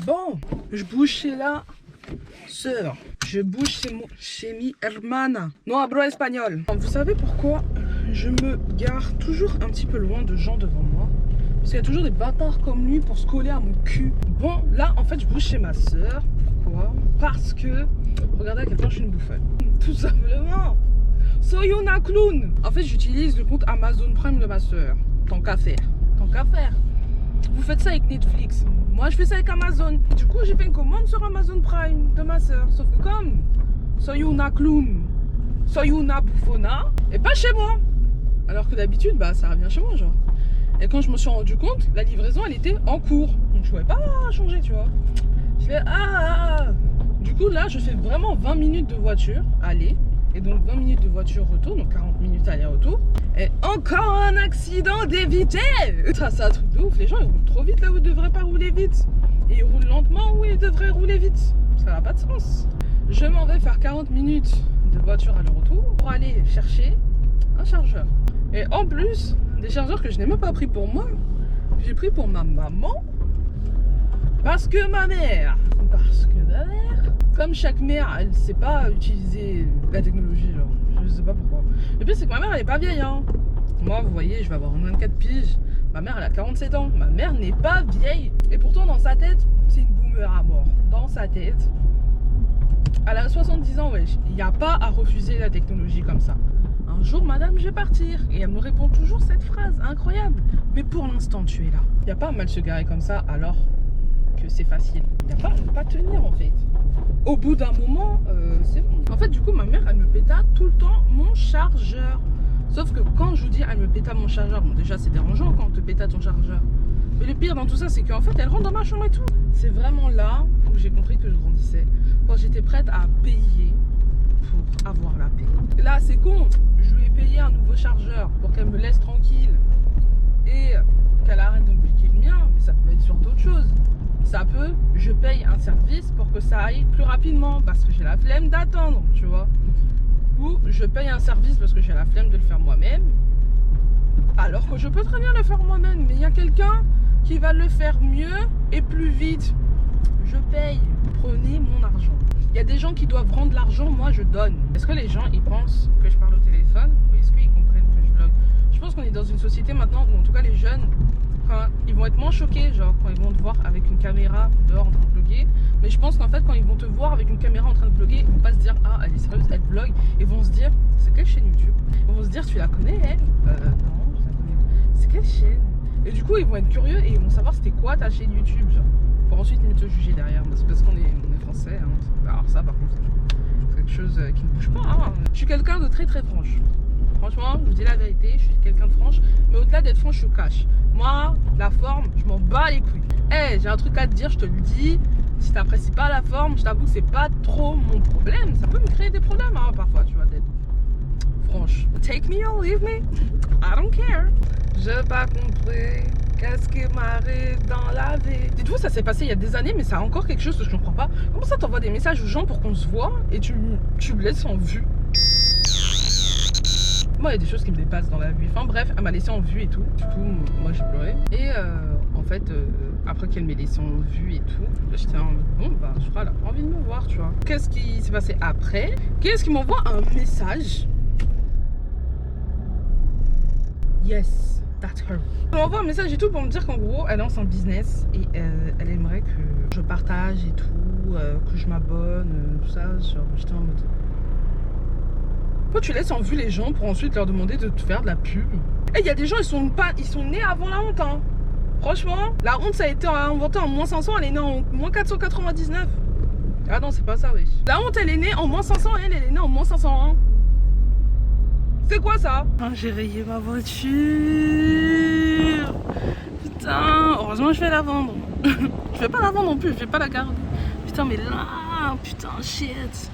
Bon, je bouge chez la sœur. Je bouge chez mi hermana. No hablo espagnol. Vous savez pourquoi je me gare toujours un petit peu loin de gens devant moi? Parce qu'il y a toujours des bâtards comme lui pour se coller à mon cul. Bon, là, en fait, je bouge chez ma sœur. Pourquoi? Parce que, regardez à quel point je suis une bouffonne. Tout simplement. Soy una clown. En fait, j'utilise le compte Amazon Prime de ma sœur. Tant qu'à faire. Tant qu'à faire. Vous faites ça avec Netflix. Moi, je fais ça avec Amazon. Du coup, j'ai fait une commande sur Amazon Prime de ma sœur. Sauf que comme soy una clown, soy una bouffona, et pas chez moi. Alors que d'habitude, bah, ça revient chez moi, genre. Et quand je me suis rendu compte, la livraison, elle était en cours. Donc, je pouvais pas changer, tu vois. Je fais Du coup, là, je fais vraiment 20 minutes de voiture, aller. Et donc 20 minutes de voiture retour, donc 40 minutes aller-retour. Et encore un accident d'éviter. Ça, c'est un truc de ouf. Les gens, ils roulent trop vite là où ils devraient pas rouler vite. Et ils roulent lentement où ils devraient rouler vite. Ça n'a pas de sens. Je m'en vais faire 40 minutes de voiture aller-retour pour aller chercher un chargeur. Et en plus, des chargeurs que je n'ai même pas pris pour moi. J'ai pris pour ma maman. Parce que ma mère, comme chaque mère, elle sait pas utiliser la technologie, genre, je sais pas pourquoi. Le pire, c'est que ma mère, elle est pas vieille, hein. Moi, vous voyez, je vais avoir 24 piges. Ma mère, elle a 47 ans. Ma mère n'est pas vieille. Et pourtant, dans sa tête, c'est une boomer à mort. Dans sa tête, elle a 70 ans, wesh. Il n'y a pas à refuser la technologie comme ça. Un jour, madame, je vais partir. Et elle me répond toujours cette phrase incroyable. Mais pour l'instant, tu es là. Il n'y a pas à mal se garer comme ça alors que c'est facile. Il n'y a pas à ne pas tenir, en fait. Au bout d'un moment, c'est bon. En fait, du coup, ma mère, elle me péta tout le temps mon chargeur. Sauf que quand je vous dis, elle me péta mon chargeur, bon, déjà, c'est dérangeant quand on te péta ton chargeur. Mais le pire dans tout ça, c'est qu'en fait, elle rentre dans ma chambre et tout. C'est vraiment là où j'ai compris que je grandissais. Quand j'étais prête à payer pour avoir la paix. Là, c'est con. Je lui ai payé un nouveau chargeur pour qu'elle me laisse tranquille. Et qu'elle arrête de me piquer le mien. Mais ça peut être sur d'autres choses. Ça peut, je paye un service pour que ça aille plus rapidement parce que j'ai la flemme d'attendre, tu vois. Ou je paye un service parce que j'ai la flemme de le faire moi-même. Alors que je peux très bien le faire moi-même, mais il y a quelqu'un qui va le faire mieux et plus vite. Je paye, prenez mon argent. Il y a des gens qui doivent rendre l'argent, moi je donne. Est-ce que les gens, ils pensent que je parle au téléphone ou est-ce qu'ils comprennent que je vlog? Je pense qu'on est dans une société maintenant où en tout cas les jeunes, quand ils vont être moins choqués, genre quand ils vont te voir avec une caméra dehors en train de vlogger. Mais je pense qu'en fait quand ils vont te voir avec une caméra en train de vlogger, ils vont pas se dire ah elle est sérieuse, elle vlog. Ils vont se dire c'est quelle chaîne YouTube? Ils vont se dire tu la connais elle? Non, je la connais. C'est quelle chaîne? Et du coup ils vont être curieux et ils vont savoir c'était quoi ta chaîne YouTube, genre. Pour ensuite mieux te juger derrière. Parce qu'on est français. Hein. Alors ça par contre c'est quelque chose qui ne bouge pas. Hein. Je suis quelqu'un de très très franche. Franchement, je vous dis la vérité, je suis quelqu'un de franche. Mais au-delà d'être franche, je suis cash. Moi, la forme, je m'en bats les couilles. Hey, j'ai un truc à te dire, je te le dis. Si t'apprécies pas la forme, je t'avoue que c'est pas trop mon problème. Ça peut me créer des problèmes hein, parfois, tu vois, d'être franche. Take me or leave me, I don't care. J'ai pas compris. Qu'est-ce qui m'arrive dans la vie? Dites-vous, ça s'est passé il y a des années, mais ça a encore quelque chose que je comprends pas. Comment ça t'envoie des messages aux gens pour qu'on se voit et tu me laisses en vue? Moi, il y a des choses qui me dépassent dans la vie. Enfin bref, elle m'a laissé en vue et tout. Du coup, moi j'ai pleuré. Et en fait, après qu'elle m'ait laissé en vue et tout, j'étais en mode bon, bah je crois qu'elle a pas envie de me voir, tu vois. Qu'est-ce qui s'est passé après? Qu'est-ce qui m'envoie un message? Yes, that's her. Elle m'envoie un message et tout pour me dire qu'en gros, elle lance un business et elle aimerait que je partage et tout, que je m'abonne, tout ça. Genre, j'étais en mode. Pourquoi tu laisses en vue les gens pour ensuite leur demander de te faire de la pub? Et il y a des gens, ils sont nés avant la honte, hein. Franchement, la honte, ça a été inventé en moins 500, elle est née en moins 499. Ah non, c'est pas ça, oui. La honte, elle est née en moins 500, elle est née en moins 501. C'est quoi ça? J'ai rayé ma voiture. Putain, heureusement je vais la vendre. Je vais pas la vendre non plus, je vais pas la garder. Putain, mais là, putain, shit.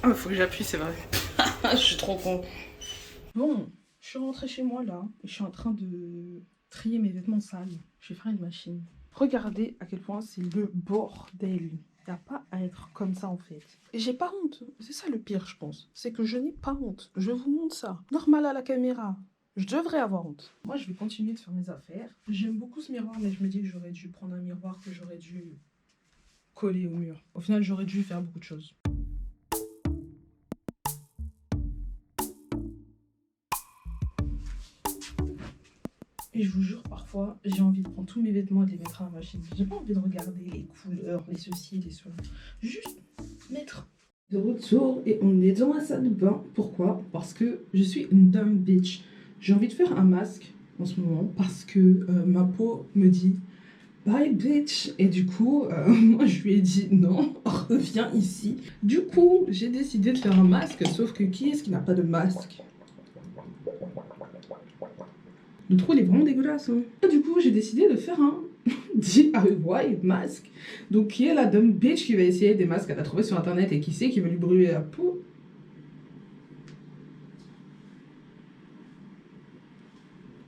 Ah, faut que j'appuie, c'est vrai. Je suis trop con. Bon, je suis rentrée chez moi là. Et je suis en train de trier mes vêtements sales. Je vais faire une machine. Regardez à quel point c'est le bordel. Il n'y a pas à être comme ça en fait. Et j'ai pas honte. C'est ça le pire, je pense. C'est que je n'ai pas honte. Je vous montre ça. Normal à la caméra. Je devrais avoir honte. Moi, je vais continuer de faire mes affaires. J'aime beaucoup ce miroir, mais je me dis que j'aurais dû prendre un miroir que j'aurais dû coller au mur. Au final, j'aurais dû faire beaucoup de choses. Et je vous jure, parfois, j'ai envie de prendre tous mes vêtements et de les mettre à la machine. J'ai pas envie de regarder les couleurs, les ceci, les cela. Juste mettre. De retour et on est dans la salle de bain. Pourquoi? Parce que je suis une dumb bitch. J'ai envie de faire un masque en ce moment parce que ma peau me dit bye bitch. Et du coup, moi je lui ai dit non, reviens ici. Du coup, j'ai décidé de faire un masque. Sauf que qui est-ce qui n'a pas de masque? Le trou il est vraiment dégueulasse. Hein. Et du coup, j'ai décidé de faire un DIY masque. Donc, qui est la dumb bitch qui va essayer des masques qu'elle a trouvé sur internet et qui sait qui va lui brûler la peau?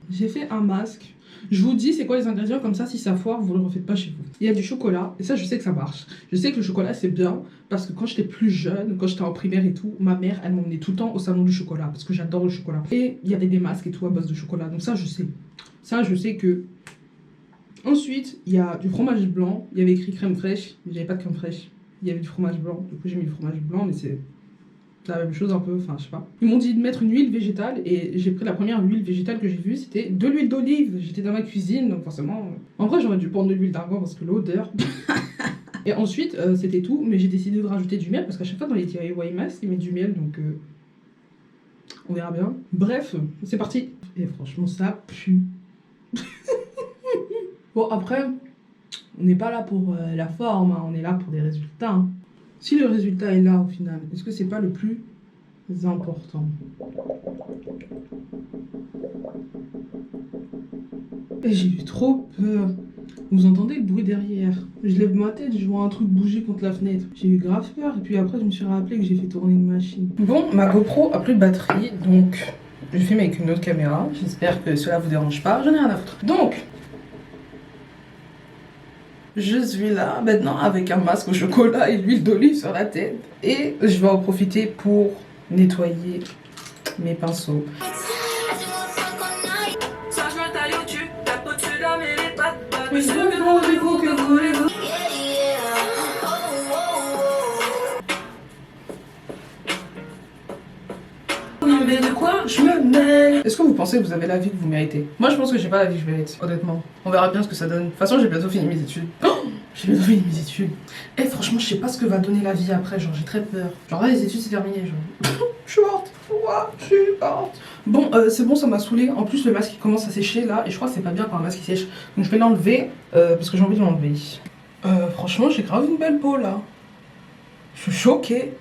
J'ai fait un masque. Je vous dis c'est quoi les ingrédients, comme ça si ça foire vous le refaites pas chez vous. Il y a du chocolat et ça je sais que ça marche. Je sais que le chocolat c'est bien parce que quand j'étais plus jeune, quand j'étais en primaire et tout, ma mère elle m'emmenait tout le temps au salon du chocolat parce que j'adore le chocolat. Et il y avait des masques et tout à base de chocolat, donc ça je sais. Ça je sais que... Ensuite il y a du fromage blanc, il y avait écrit crème fraîche, mais j'avais pas de crème fraîche. Il y avait du fromage blanc, du coup j'ai mis du fromage blanc mais c'est... la même chose un peu, enfin je sais pas. Ils m'ont dit de mettre une huile végétale et j'ai pris la première huile végétale que j'ai vue, c'était de l'huile d'olive. J'étais dans ma cuisine donc forcément... En vrai j'aurais dû prendre de l'huile d'argan parce que l'odeur... Et ensuite c'était tout, mais j'ai décidé de rajouter du miel parce qu'à chaque fois dans les DIY masks ils mettent du miel donc... on verra bien. Bref, c'est parti. Et franchement ça pue. Bon après, on n'est pas là pour la forme, hein, on est là pour des résultats. Hein. Si le résultat est là au final, est-ce que c'est pas le plus important? Et j'ai eu trop peur. Vous entendez le bruit derrière? Je lève ma tête, je vois un truc bouger contre la fenêtre. J'ai eu grave peur et puis après je me suis rappelé que j'ai fait tourner une machine. Bon, ma GoPro a plus de batterie donc je filme avec une autre caméra. J'espère que cela vous dérange pas, j'en ai rien à foutre. Donc... je suis là maintenant avec un masque au chocolat et l'huile d'olive sur la tête. Et je vais en profiter pour nettoyer mes pinceaux. Mais de quoi je me mêle? Est-ce que vous pensez que vous avez la vie que vous méritez? Moi je pense que j'ai pas la vie que je mérite, honnêtement. On verra bien ce que ça donne. De toute façon j'ai bientôt fini mes études. Oh, j'ai bientôt fini mes études. Et franchement je sais pas ce que va donner la vie après, genre j'ai très peur. Genre là les études c'est terminé, genre. Je suis morte. Ouah, je suis morte. Bon c'est bon, ça m'a saoulé. En plus le masque il commence à sécher là et je crois que c'est pas bien quand un masque il sèche. Donc je vais l'enlever parce que j'ai envie de l'enlever. Franchement j'ai grave une belle peau là. Je suis choquée.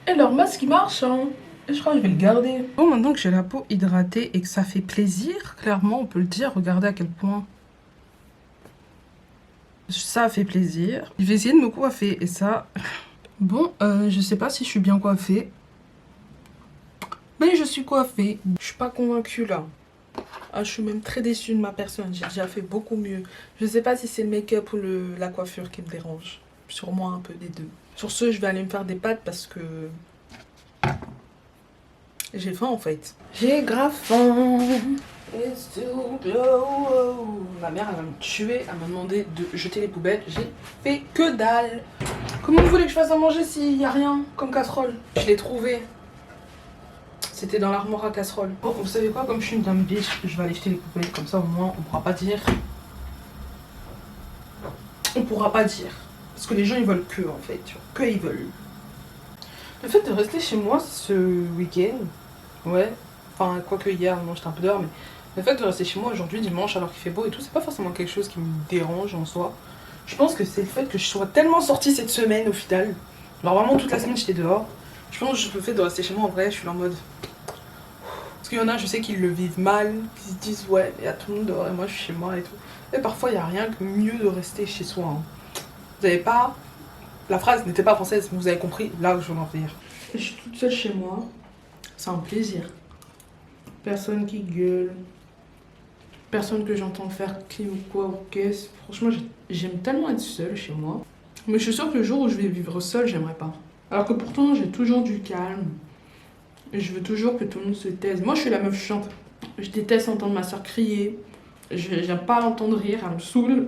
Et leur masque il marche hein. Et je crois que je vais le garder. Bon, maintenant que j'ai la peau hydratée et que ça fait plaisir, clairement on peut le dire, regardez à quel point ça fait plaisir. Je vais essayer de me coiffer et ça... Bon, je sais pas si je suis bien coiffée. Mais je suis coiffée. Je suis pas convaincue là. Ah, je suis même très déçue de ma personne, j'ai déjà fait beaucoup mieux. Je sais pas si c'est le make-up ou la coiffure qui me dérange. Sûrement un peu des deux. Sur ce, je vais aller me faire des pâtes parce que... j'ai faim en fait. J'ai grave faim. Ma mère elle va me tuer, elle m'a demandé de jeter les poubelles. J'ai fait que dalle. Comment vous voulez que je fasse à manger s'il n'y a rien comme casserole? Je l'ai trouvé. C'était dans l'armoire à casserole. Bon, vous savez quoi, comme je suis une dame biche, je vais aller jeter les poubelles. Comme ça au moins on pourra pas dire. On pourra pas dire. Parce que les gens ils veulent que en fait. Que ils veulent. Le fait de rester chez moi ce week-end. Ouais, enfin quoique hier, non j'étais un peu dehors, mais le fait de rester chez moi aujourd'hui dimanche alors qu'il fait beau et tout, c'est pas forcément quelque chose qui me dérange en soi. Je pense que c'est le fait que je sois tellement sortie cette semaine au final. Alors vraiment toute la semaine j'étais dehors. Je pense que le fait de rester chez moi en vrai, je suis là en mode... Parce qu'il y en a, je sais qu'ils le vivent mal, qu'ils se disent ouais, il y a tout le monde dehors et moi je suis chez moi et tout. Et parfois il n'y a rien que mieux de rester chez soi. Hein. Vous avez pas... La phrase n'était pas française, mais vous avez compris là où je veux en venir. Je suis toute seule chez moi. C'est un plaisir. Personne qui gueule. Personne que j'entends faire qui ou quoi ou qu'est-ce. Franchement, j'aime tellement être seule chez moi. Mais je suis sûre que le jour où je vais vivre seule, j'aimerais pas. Alors que pourtant, j'ai toujours du calme. Et je veux toujours que tout le monde se taise. Moi, je suis la meuf chiante. Je déteste entendre ma soeur crier. J'aime pas l'entendre rire, elle me saoule.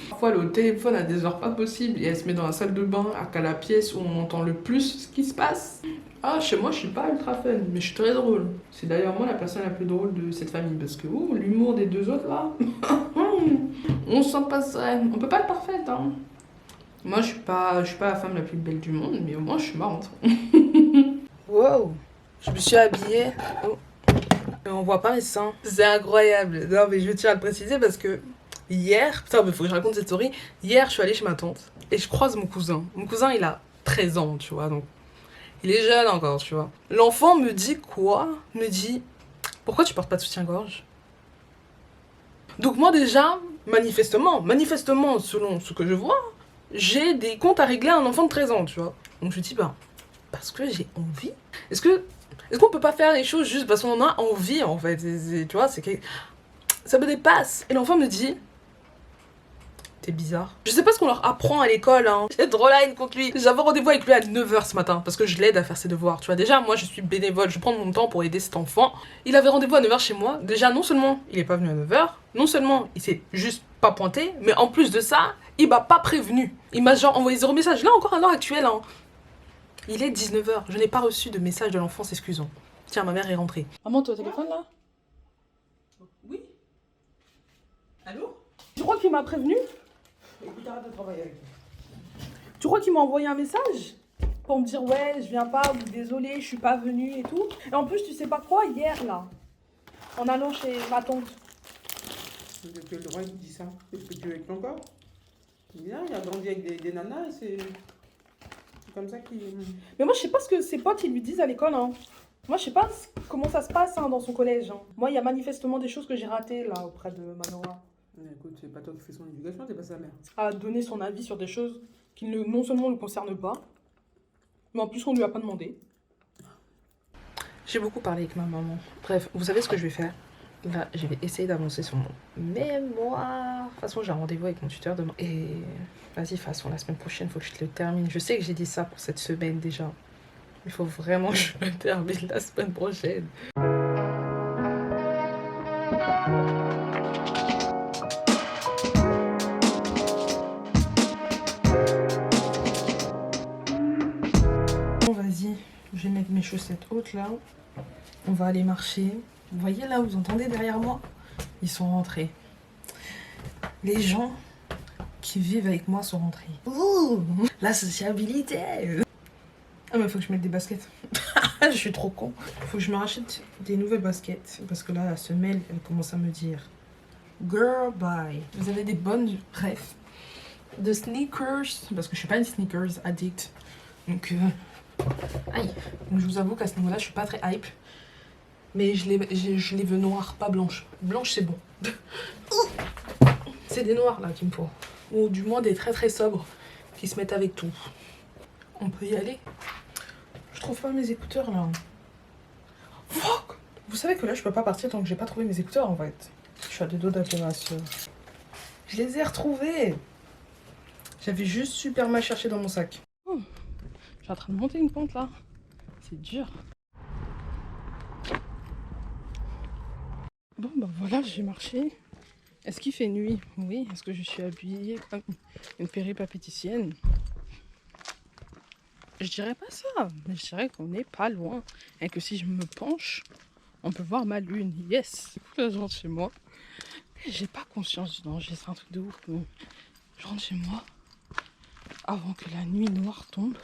Parfois, elle est au téléphone à des heures pas possibles et elle se met dans la salle de bain, à la pièce où on entend le plus ce qui se passe. Ah, chez moi, je suis pas ultra fun, mais je suis très drôle. C'est d'ailleurs moi la personne la plus drôle de cette famille parce que l'humour des deux autres là, on s'en passerait. On peut pas être parfaite, hein. Moi, je suis pas la femme la plus belle du monde, mais au moins, je suis marrante. Wow, je me suis habillée. Oh. Mais on voit pas mes seins. C'est incroyable. Non, mais je tiens à le préciser parce que hier, putain, mais faut que je raconte cette story. Hier, je suis allée chez ma tante et je croise mon cousin. Mon cousin, il a 13 ans, tu vois, donc il est jeune encore, tu vois. L'enfant me dit quoi? Me dit, pourquoi tu portes pas de soutien-gorge? Donc moi déjà, manifestement, selon ce que je vois, j'ai des comptes à régler à un enfant de 13 ans, tu vois. Donc je dis, bah, parce que j'ai envie. Est-ce qu'on peut pas faire les choses juste parce qu'on en a envie, en fait? Tu vois, c'est que ça me dépasse. Et l'enfant me dit, t'es bizarre. Je sais pas ce qu'on leur apprend à l'école, hein. J'ai trop la haine contre lui. J'avais rendez-vous avec lui à 9h ce matin parce que je l'aide à faire ses devoirs. Tu vois, déjà, moi, je suis bénévole. Je prends mon temps pour aider cet enfant. Il avait rendez-vous à 9h chez moi. Déjà, non seulement il est pas venu à 9h, non seulement il s'est juste pas pointé, mais en plus de ça, il m'a pas prévenu. Il m'a genre envoyé 0 message. Là, encore à l'heure actuelle, hein. Il est 19h. Je n'ai pas reçu de message de l'enfant s'excusant. Tiens, ma mère est rentrée. Maman, t'es au téléphone là? Oui. Allô? Tu crois qu'il m'a prévenu? Écoute, arrête de travailler avec moi. Tu crois qu'il m'a envoyé un message pour me dire ouais, je viens pas, ou désolé, je suis pas venue et tout. Et en plus, tu sais pas quoi, hier là, en allant chez ma tante. De quel droit il dit ça? Est-ce que tu veux avec ton corps? Bien, il a grandi avec des nanas et c'est comme ça qu'il... Mais moi, je sais pas ce que ses potes ils lui disent à l'école, hein. Moi, je sais pas comment ça se passe hein, dans son collège. Hein. Moi, il y a manifestement des choses que j'ai ratées là auprès de Manora. Écoute, c'est pas toi qui fais son éducation, c'est pas sa mère. À donner son avis sur des choses qui non seulement ne le concernent pas, mais en plus on lui a pas demandé. J'ai beaucoup parlé avec ma maman. Bref, vous savez ce que je vais faire? Là, je vais essayer d'avancer sur mon mémoire. De toute façon, j'ai un rendez-vous avec mon tuteur demain. Et vas-y, de toute façon, la semaine prochaine, faut que je te le termine. Je sais que j'ai dit ça pour cette semaine déjà. Il faut vraiment que je le termine la semaine prochaine. Bon, vas-y, je vais mettre mes chaussettes hautes là. On va aller marcher. Vous voyez là, vous entendez derrière moi? Ils sont rentrés. Les gens qui vivent avec moi sont rentrés. Ouh, la sociabilité. Ah mais faut que je mette des baskets. Je suis trop con. Faut que je me rachète des nouvelles baskets. Parce que là, la semelle, elle commence à me dire girl, bye. Vous avez des bonnes rêves de sneakers? Parce que je suis pas une sneakers addict. Donc, aïe. Donc je vous avoue qu'à ce niveau-là, je suis pas très hype. Mais je les veux noires, pas blanches. Blanche, c'est bon. C'est des noirs, là, qu'il me faut. Ou du moins des très très sobres, qui se mettent avec tout. On peut y aller. Je trouve pas mes écouteurs, là. Fuck! Vous savez que là, je peux pas partir tant que j'ai pas trouvé mes écouteurs, en fait. Je suis à deux doigts d'appeler ma soeur. Je les ai retrouvés. J'avais juste super mal cherché dans mon sac. Oh, je suis en train de monter une pente, là. C'est dur. Bon, bah voilà, j'ai marché. Est-ce qu'il fait nuit? Oui. Est-ce que je suis habillée comme une péripapéticienne? Je dirais pas ça, mais je dirais qu'on n'est pas loin. Et que si je me penche, on peut voir ma lune. Yes! Là, je rentre chez moi. J'ai pas conscience du danger, c'est un truc de ouf. Mais je rentre chez moi avant que la nuit noire tombe.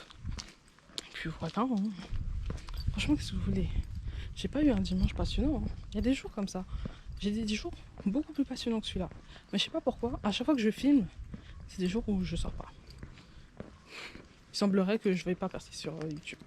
Et puis voilà. Hein. Franchement, qu'est-ce que vous voulez? J'ai pas eu un dimanche passionnant. Hein. Il y a des jours comme ça. J'ai des jours beaucoup plus passionnants que celui-là. Mais je sais pas pourquoi. À chaque fois que je filme, c'est des jours où je sors pas. Il semblerait que je vais pas passer sur YouTube.